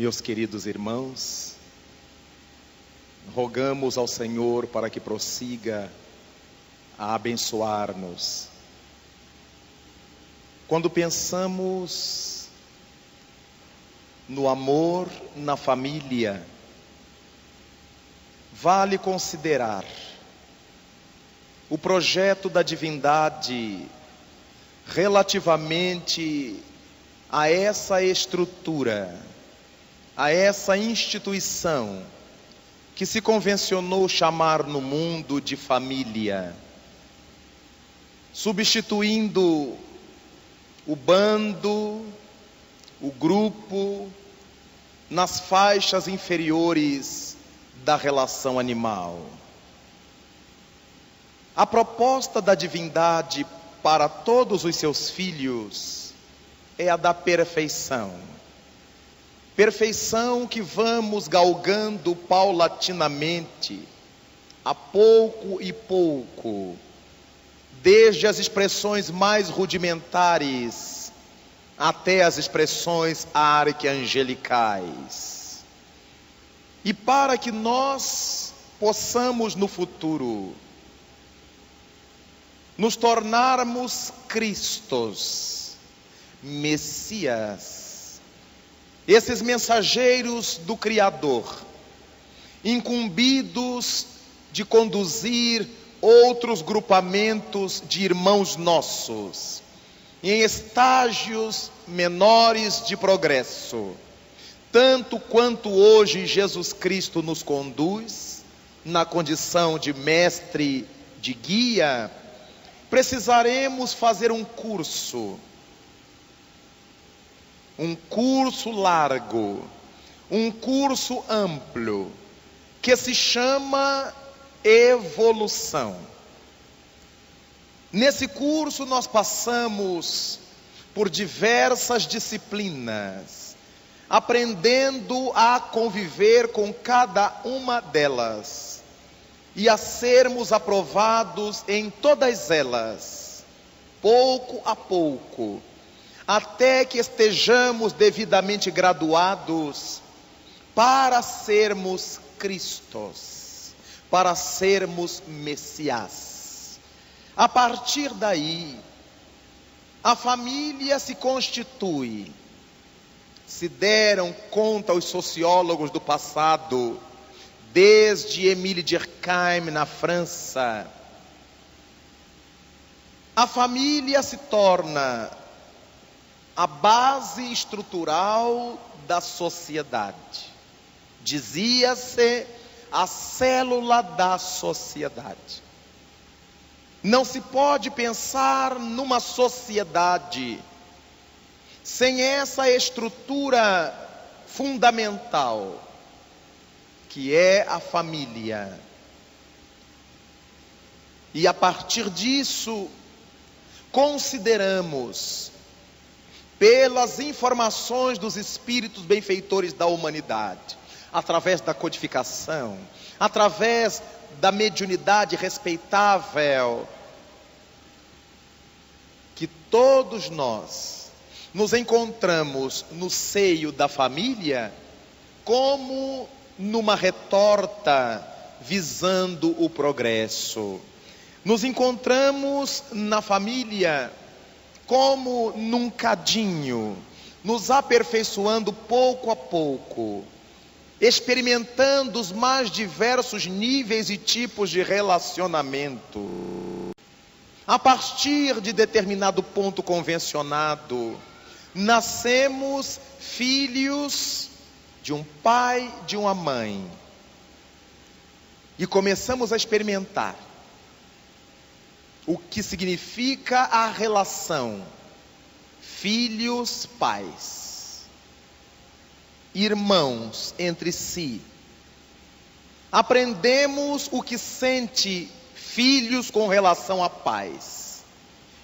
Meus queridos irmãos, rogamos ao Senhor para que prossiga a abençoar-nos. Quando pensamos no amor na família, vale considerar o projeto da divindade relativamente a essa estrutura, a essa instituição que se convencionou chamar no mundo de família, substituindo o bando, o grupo, nas faixas inferiores da relação animal. A proposta da divindade para todos os seus filhos é a da perfeição. Perfeição que vamos galgando paulatinamente, a pouco e pouco, desde as expressões mais rudimentares até as expressões arcangelicais. E para que nós possamos no futuro nos tornarmos Cristos, Messias, esses mensageiros do Criador, incumbidos de conduzir outros grupamentos de irmãos nossos, em estágios menores de progresso, tanto quanto hoje Jesus Cristo nos conduz, na condição de mestre, de guia, precisaremos fazer um curso largo, um curso amplo, que se chama evolução. Nesse curso nós passamos por diversas disciplinas, aprendendo a conviver com cada uma delas e a sermos aprovados em todas elas, pouco a pouco, até que estejamos devidamente graduados para sermos Cristos, para sermos Messias. A partir daí, a família se constitui. Se deram conta os sociólogos do passado, desde Émile Durkheim na França, a família se torna a base estrutural da sociedade. Dizia-se a célula da sociedade. Não se pode pensar numa sociedade sem essa estrutura fundamental, que é a família. E a partir disso, consideramos, pelas informações dos espíritos benfeitores da humanidade, através da codificação, através da mediunidade respeitável, que todos nós nos encontramos no seio da família como numa retorta visando o progresso. Nos encontramos na família como num cadinho, nos aperfeiçoando pouco a pouco, experimentando os mais diversos níveis e tipos de relacionamento. A partir de determinado ponto convencionado, nascemos filhos de um pai, de uma mãe, e começamos a experimentar o que significa a relação filhos-pais, irmãos entre si. Aprendemos o que sente filhos com relação a pais,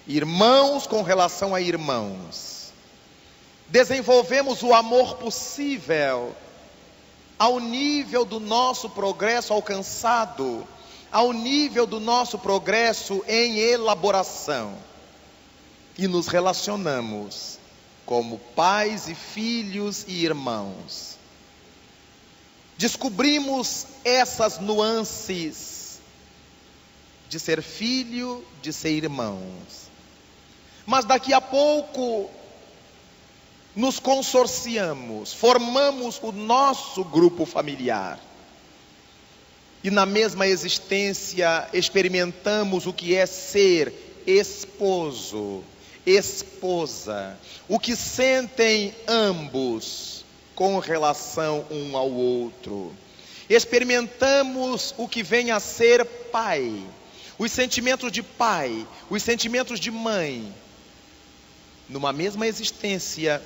irmãos com relação a irmãos. Desenvolvemos o amor possível ao nível do nosso progresso alcançado, ao nível do nosso progresso em elaboração. E nos relacionamos como pais e filhos e irmãos, descobrimos essas nuances de ser filho, de ser irmãos. Mas daqui a pouco nos consorciamos, formamos o nosso grupo familiar. E na mesma existência experimentamos o que é ser esposo, esposa. O que sentem ambos com relação um ao outro. Experimentamos o que vem a ser pai. Os sentimentos de pai, os sentimentos de mãe. Numa mesma existência,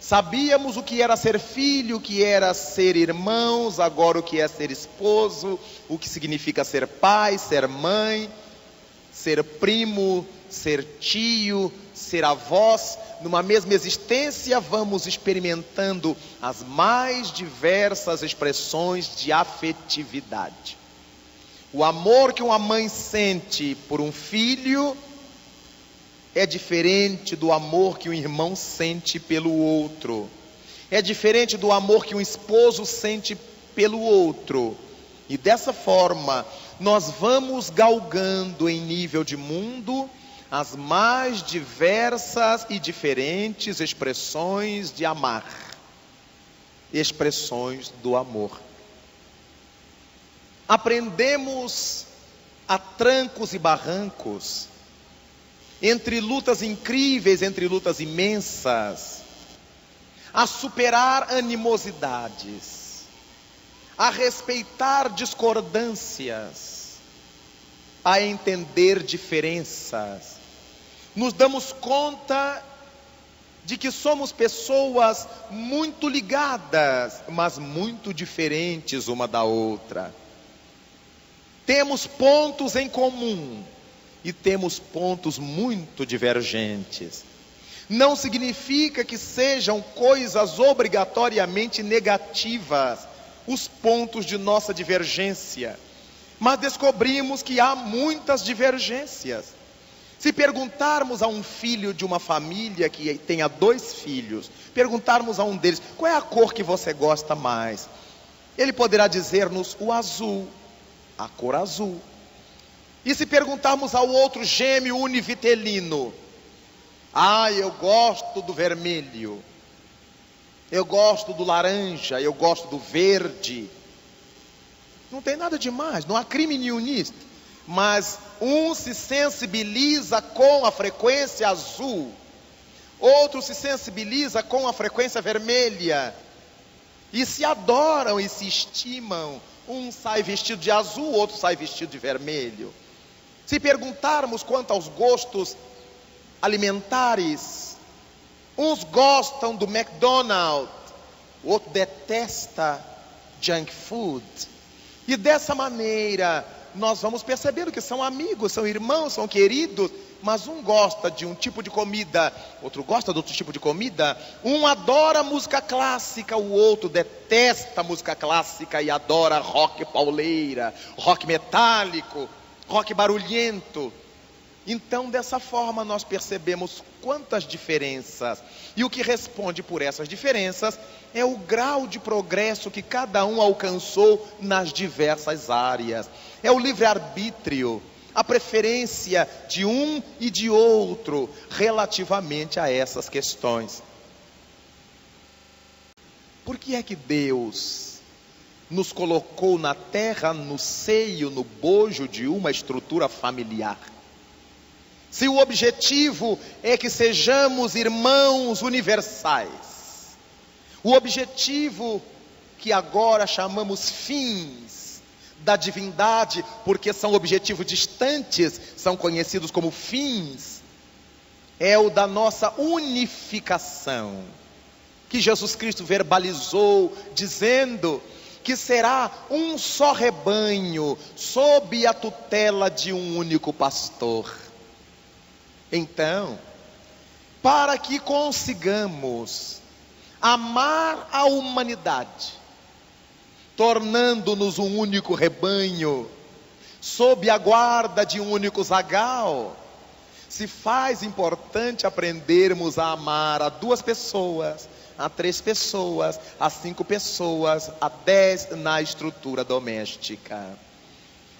sabíamos o que era ser filho, o que era ser irmãos, agora o que é ser esposo, o que significa ser pai, ser mãe, ser primo, ser tio, ser avós. Numa mesma existência vamos experimentando as mais diversas expressões de afetividade. O amor que uma mãe sente por um filho é diferente do amor que um irmão sente pelo outro. É diferente do amor que um esposo sente pelo outro. E dessa forma, nós vamos galgando em nível de mundo as mais diversas e diferentes expressões de amar. Expressões do amor. Aprendemos a trancos e barrancos, entre lutas incríveis, entre lutas imensas, a superar animosidades, a respeitar discordâncias, a entender diferenças. Nos damos conta de que somos pessoas muito ligadas, mas muito diferentes uma da outra. Temos pontos em comum e temos pontos muito divergentes. Não significa que sejam coisas obrigatoriamente negativas os pontos de nossa divergência, mas descobrimos que há muitas divergências. Se perguntarmos a um filho de uma família que tenha 2 filhos, perguntarmos a um deles, qual é a cor que você gosta mais? Ele poderá dizer-nos o azul, a cor azul. E se perguntarmos ao outro gêmeo univitelino, eu gosto do vermelho, eu gosto do laranja, eu gosto do verde. Não tem nada demais, não há crime nenhum nisso. Mas um se sensibiliza com a frequência azul, outro se sensibiliza com a frequência vermelha, e se adoram e se estimam. Um sai vestido de azul, outro sai vestido de vermelho. Se perguntarmos quanto aos gostos alimentares, uns gostam do McDonald's, o outro detesta junk food. E dessa maneira nós vamos percebendo que são amigos, são irmãos, são queridos, mas um gosta de um tipo de comida, outro gosta de outro tipo de comida. Um adora música clássica, o outro detesta música clássica e adora rock pauleira, rock metálico, rock barulhento. Então, dessa forma, nós percebemos quantas diferenças. E o que responde por essas diferenças é o grau de progresso que cada um alcançou nas diversas áreas. É o livre-arbítrio, a preferência de um e de outro relativamente a essas questões. Por que é que Deus nos colocou na terra, no seio, no bojo de uma estrutura familiar? Se o objetivo é que sejamos irmãos universais, o objetivo que agora chamamos fins da divindade, porque são objetivos distantes, são conhecidos como fins, é o da nossa unificação, que Jesus Cristo verbalizou, dizendo que será um só rebanho, sob a tutela de um único pastor. Então, para que consigamos amar a humanidade, tornando-nos um único rebanho, sob a guarda de um único zagal, se faz importante aprendermos a amar a 2 pessoas, a 3 pessoas, a 5 pessoas, a 10 na estrutura doméstica.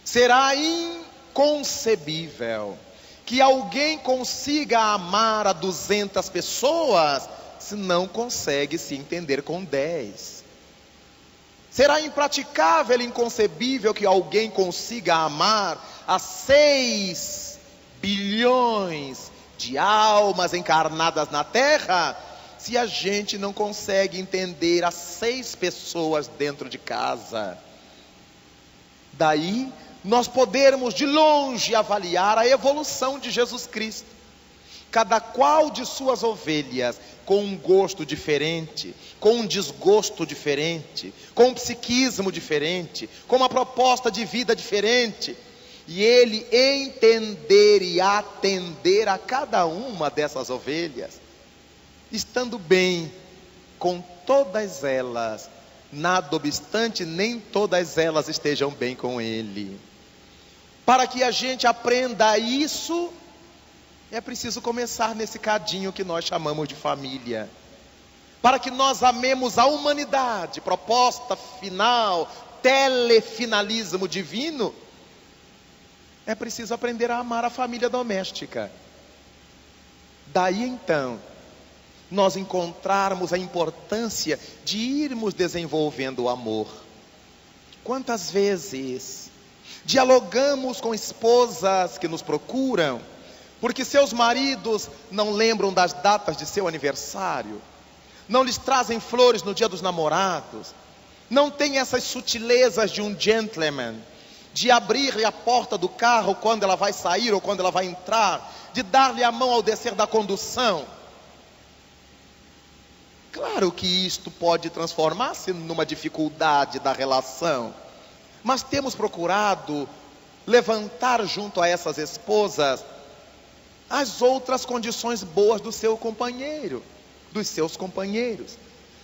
Será inconcebível que alguém consiga amar a 200 pessoas se não consegue se entender com 10. Será impraticável e inconcebível que alguém consiga amar a 6 bilhões de almas encarnadas na Terra, se a gente não consegue entender as 6 pessoas dentro de casa. Daí, nós podermos de longe avaliar a evolução de Jesus Cristo. Cada qual de suas ovelhas, com um gosto diferente, com um desgosto diferente, com um psiquismo diferente, com uma proposta de vida diferente, e ele entender e atender a cada uma dessas ovelhas, estando bem com todas elas, nada obstante, nem todas elas estejam bem com ele. Para que a gente aprenda isso, é preciso começar nesse cadinho que nós chamamos de família. Para que nós amemos a humanidade, proposta final, telefinalismo divino, é preciso aprender a amar a família doméstica. Daí então, nós encontrarmos a importância de irmos desenvolvendo o amor. Quantas vezes dialogamos com esposas que nos procuram, porque seus maridos não lembram das datas de seu aniversário, não lhes trazem flores no dia dos namorados, não tem essas sutilezas de um gentleman, de abrir-lhe a porta do carro quando ela vai sair ou quando ela vai entrar, de dar-lhe a mão ao descer da condução. Claro que isto pode transformar-se numa dificuldade da relação, mas temos procurado levantar junto a essas esposas as outras condições boas do seu companheiro, dos seus companheiros.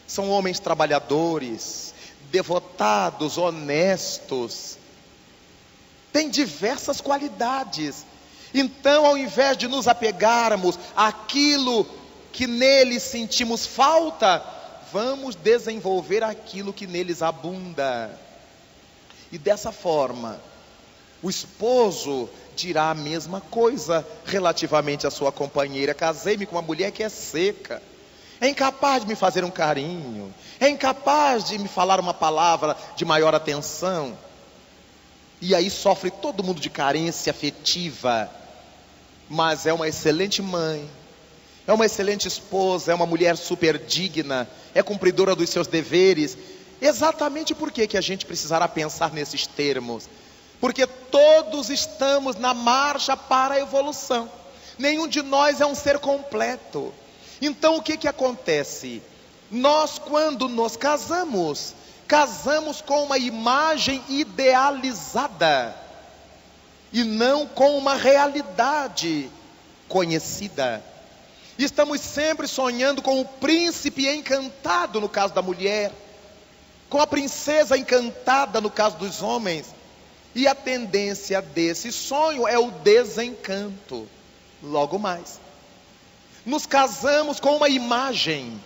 São homens trabalhadores, devotados, honestos, têm diversas qualidades. Então, ao invés de nos apegarmos àquilo que neles sentimos falta, vamos desenvolver aquilo que neles abunda. E dessa forma, o esposo dirá a mesma coisa relativamente à sua companheira. Casei-me com uma mulher que é seca, é incapaz de me fazer um carinho, é incapaz de me falar uma palavra de maior atenção. E aí sofre todo mundo de carência afetiva, mas é uma excelente mãe, é uma excelente esposa, é uma mulher super digna, é cumpridora dos seus deveres. Exatamente por que a gente precisará pensar nesses termos? Porque todos estamos na marcha para a evolução. Nenhum de nós é um ser completo. Então o que acontece? Nós, quando nos casamos, casamos com uma imagem idealizada e não com uma realidade conhecida. Estamos sempre sonhando com o príncipe encantado no caso da mulher, com a princesa encantada no caso dos homens. E a tendência desse sonho é o desencanto. Logo mais, nos casamos com uma imagem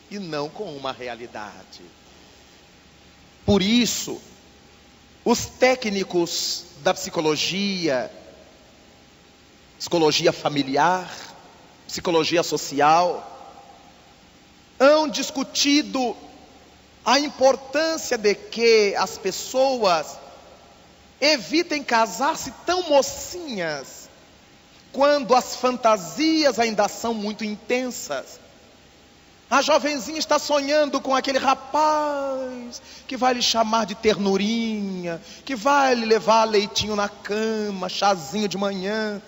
e não com uma realidade. Por isso, os técnicos da psicologia familiar, psicologia social, hão discutido a importância de que as pessoas evitem casar-se tão mocinhas, quando as fantasias ainda são muito intensas. A jovenzinha está sonhando com aquele rapaz que vai lhe chamar de ternurinha, que vai lhe levar leitinho na cama, chazinho de manhã.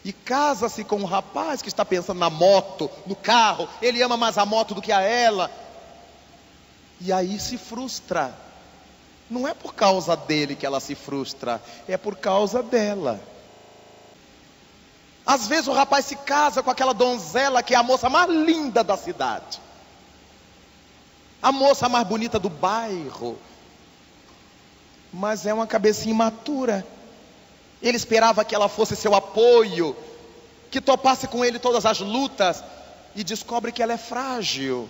E casa-se com um rapaz que está pensando na moto, no carro, ele ama mais a moto do que a ela. E aí se frustra. Não é por causa dele que ela se frustra, é por causa dela. Às vezes o rapaz se casa com aquela donzela que é a moça mais linda da cidade, a moça mais bonita do bairro, mas é uma cabecinha imatura. Ele esperava que ela fosse seu apoio, que topasse com ele todas as lutas, e descobre que ela é frágil.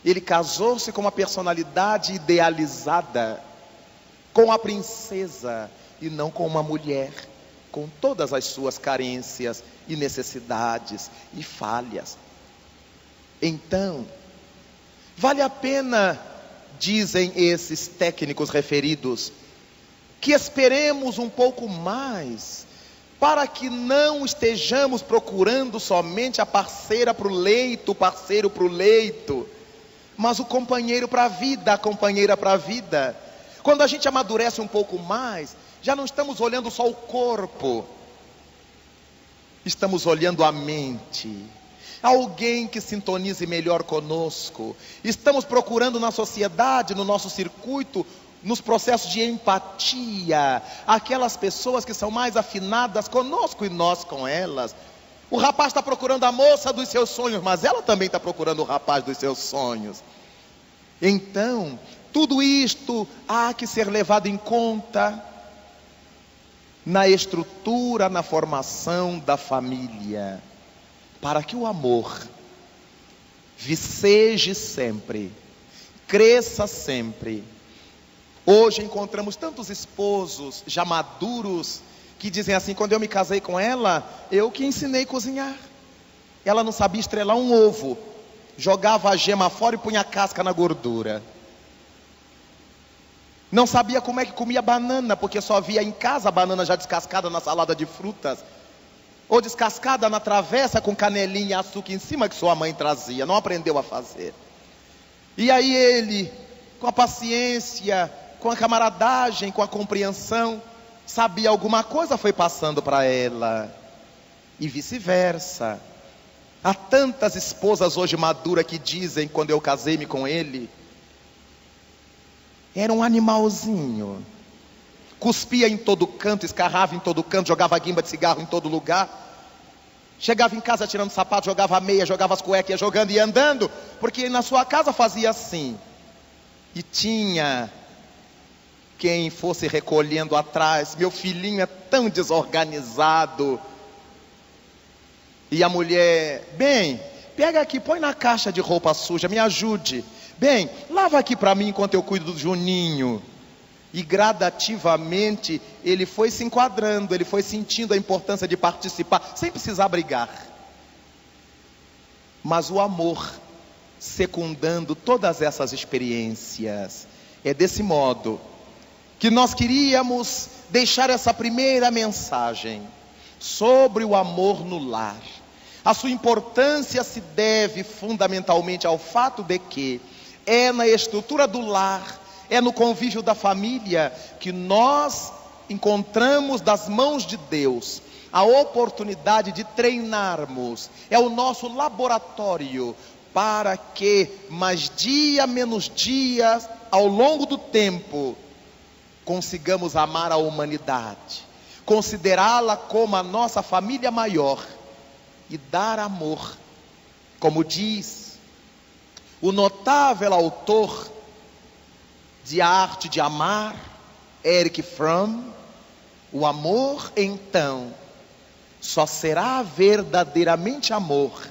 Ele casou-se com uma personalidade idealizada, com a princesa, e não com uma mulher, com todas as suas carências e necessidades e falhas. Então, vale a pena, dizem esses técnicos referidos, que esperemos um pouco mais, para que não estejamos procurando somente a parceira para o leito, o parceiro para o leito, mas o companheiro para a vida, a companheira para a vida. Quando a gente amadurece um pouco mais, já não estamos olhando só o corpo, estamos olhando a mente. Alguém que sintonize melhor conosco. Estamos procurando na sociedade, no nosso circuito, nos processos de empatia, aquelas pessoas que são mais afinadas conosco e nós com elas. O rapaz está procurando a moça dos seus sonhos, mas ela também está procurando o rapaz dos seus sonhos. Então, tudo isto há que ser levado em conta na estrutura, na formação da família, para que o amor viceje sempre, cresça sempre. Hoje encontramos tantos esposos já maduros que dizem assim: quando eu me casei com ela, eu que ensinei a cozinhar. Ela não sabia estrelar um ovo, jogava a gema fora e punha a casca na gordura. Não sabia como é que comia banana, porque só via em casa a banana já descascada na salada de frutas, ou descascada na travessa com canelinha e açúcar em cima que sua mãe trazia. Não aprendeu a fazer. E aí ele, com a paciência, com a camaradagem, com a compreensão, sabia alguma coisa, foi passando para ela. E vice-versa. Há tantas esposas hoje maduras que dizem: quando eu casei-me com ele, era um animalzinho, cuspia em todo canto, escarrava em todo canto, jogava guimba de cigarro em todo lugar. Chegava em casa tirando sapato, jogava a meia, jogava as cuecas, ia jogando e andando, porque na sua casa fazia assim. E tinha quem fosse recolhendo atrás: meu filhinho é tão desorganizado. E a mulher: bem, pega aqui, põe na caixa de roupa suja, me ajude. Bem, lava aqui para mim enquanto eu cuido do Juninho. E gradativamente ele foi se enquadrando, ele foi sentindo a importância de participar, sem precisar brigar. Mas o amor secundando todas essas experiências. É desse modo que nós queríamos deixar essa primeira mensagem sobre o amor no lar. A sua importância se deve fundamentalmente ao fato de que é na estrutura do lar, é no convívio da família que nós encontramos das mãos de Deus a oportunidade de treinarmos. É o nosso laboratório para que mais dia menos dia, ao longo do tempo, consigamos amar a humanidade, considerá-la como a nossa família maior e dar amor. Como diz o notável autor de A Arte de Amar, Erich Fromm, o amor então só será verdadeiramente amor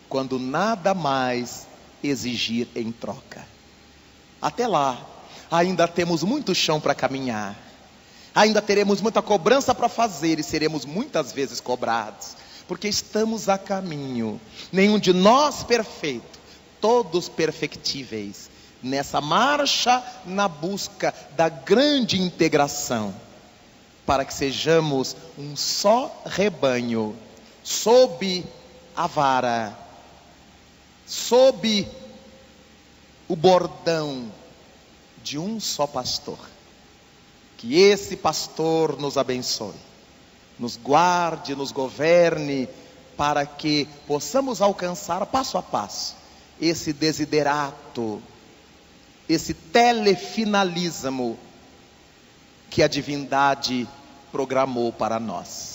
quando nada mais exigir em troca. Até lá, ainda temos muito chão para caminhar, ainda teremos muita cobrança para fazer e seremos muitas vezes cobrados, porque estamos a caminho. Nenhum de nós perfeito, todos perfectíveis, nessa marcha na busca da grande integração, para que sejamos um só rebanho, sob a vara, sob o bordão de um só pastor. Que esse pastor nos abençoe, nos guarde, nos governe, para que possamos alcançar passo a passo esse desiderato, esse telefinalismo que a divindade programou para nós.